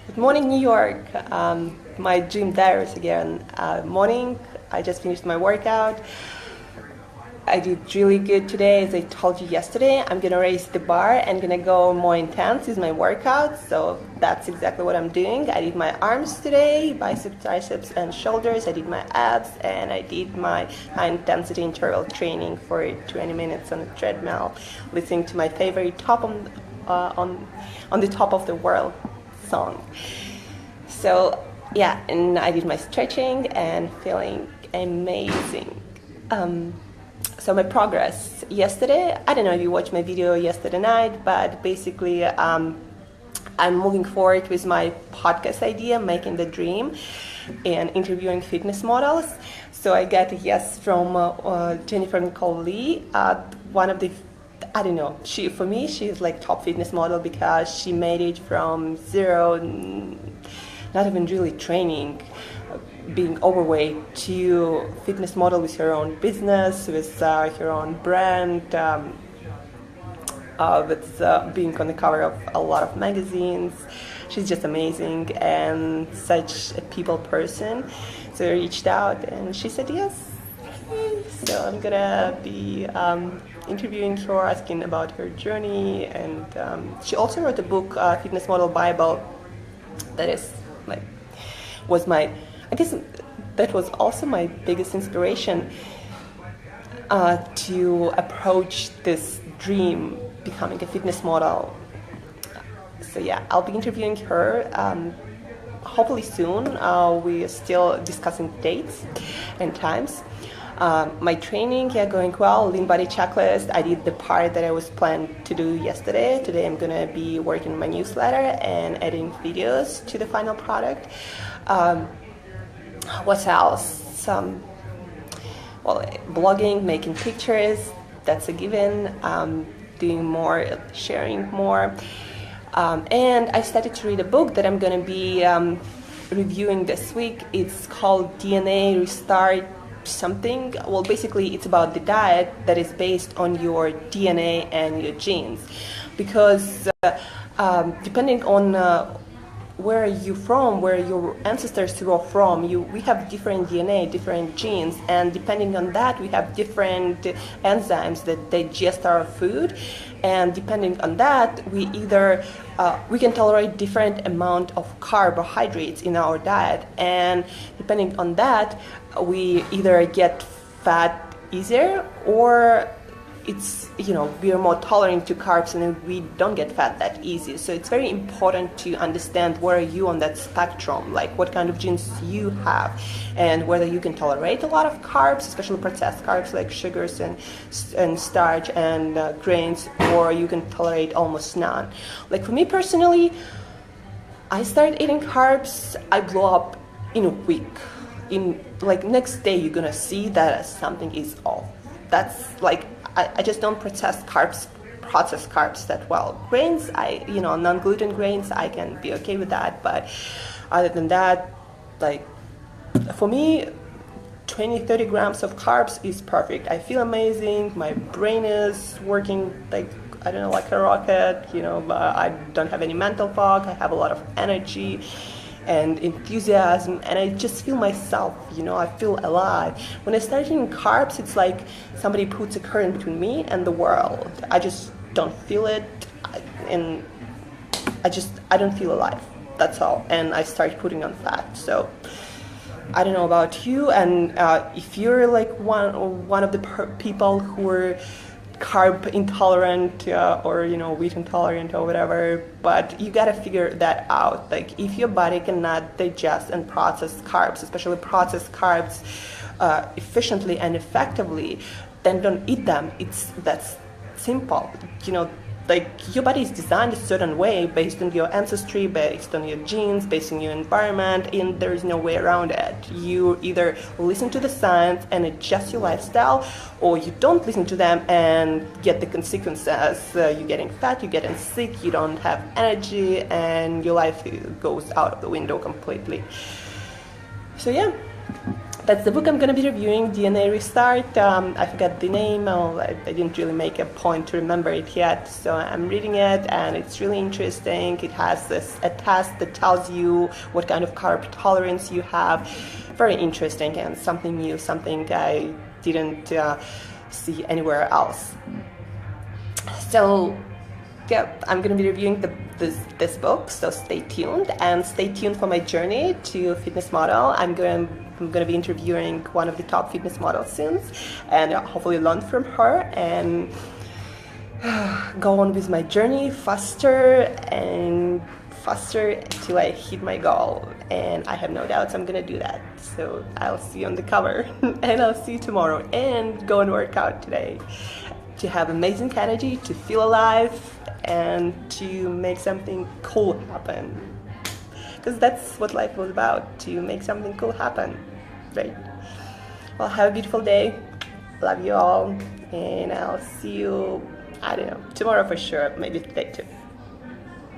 Good morning, New York. My gym diaries again. Morning, I just finished my workout. I did really good today. As I told you yesterday, I'm gonna raise the bar and gonna go more intense with my workout. So that's exactly what I'm doing. I did my arms today, biceps, triceps, and shoulders. I did my abs, and I did my high-intensity interval training for 20 minutes on a treadmill, listening to my favorite on the top of the world song. So yeah, and I did my stretching and feeling amazing. So my progress yesterday, I don't know if you watched my video yesterday night, but basically I'm moving forward with my podcast idea, Making the Dream, and interviewing fitness models. So I got a yes from Jennifer Nicole Lee, one of the, I don't know, for me, she's like top fitness model because she made it from zero, not even really training, being overweight, to fitness model with her own business, with her own brand, with being on the cover of a lot of magazines. She's just amazing and such a people person. So I reached out and she said yes. So I'm gonna be interviewing her, asking about her journey, and she also wrote a book, Fitness Model Bible, that is like was my, I guess that was also my biggest inspiration to approach this dream, becoming a fitness model. So yeah, I'll be interviewing her hopefully soon. We are still discussing dates and times. My training, going well. Lean body checklist. I did the part that I was planned to do yesterday. Today I'm gonna be working on my newsletter and adding videos to the final product. What else? Well, blogging, making pictures. That's a given. Doing more, sharing more. And I started to read a book that I'm gonna be reviewing this week. It's called DNA Restart something. Well, basically it's about the diet that is based on your DNA and your genes, because depending on where you're from, where your ancestors were from, we have different DNA, different genes, and depending on that we have different enzymes that digest our food, and depending on that we either we can tolerate different amount of carbohydrates in our diet, and depending on that we either get fat easier, or it's, we are more tolerant to carbs and we don't get fat that easy. So it's very important to understand where are you on that spectrum, like what kind of genes you have, and whether you can tolerate a lot of carbs, especially processed carbs like sugars and starch and grains, or you can tolerate almost none. Like for me personally, I started eating carbs, I blew up in a week. In like next day you're gonna see that something is off. That's like, I just don't process carbs that well. Grains, non-gluten grains, I can be okay with that, but other than that, like for me 20-30 grams of carbs is perfect. I feel amazing, my brain is working like, I don't know, like a rocket, I don't have any mental fog, I have a lot of energy and enthusiasm, and I just feel myself, I feel alive. When I start eating carbs, it's like somebody puts a curtain between me and the world. I just don't feel it, and I don't feel alive, that's all. And I start putting on fat. So I don't know about you, and if you're like one of the people who are carb intolerant or wheat intolerant or whatever, but you gotta figure that out. Like if your body cannot digest and process carbs, especially processed carbs, efficiently and effectively, then don't eat them. That's simple. Like your body is designed a certain way based on your ancestry, based on your genes, based on your environment, and there is no way around it. You either listen to the science and adjust your lifestyle, or you don't listen to them and get the consequences. You're getting fat, you're getting sick, you don't have energy, and your life goes out of the window completely. So yeah, that's the book I'm going to be reviewing, DNA Restart. I forgot the name. I didn't really make a point to remember it yet. So I'm reading it, and it's really interesting. It has a test that tells you what kind of carb tolerance you have. Very interesting and something new, something I didn't see anywhere else. So yeah, I'm going to be reviewing this book, so stay tuned, and stay tuned for my journey to fitness model. I'm going to be interviewing one of the top fitness models soon, and hopefully learn from her and go on with my journey faster till I hit my goal. And I have no doubts I'm going to do that. So I'll see you on the cover, and I'll see you tomorrow, and go and work out today to have amazing energy, to feel alive, and to make something cool happen. Because that's what life was about, to make something cool happen, right? Well, have a beautiful day. Love you all, and I'll see you, I don't know, tomorrow for sure, maybe today too.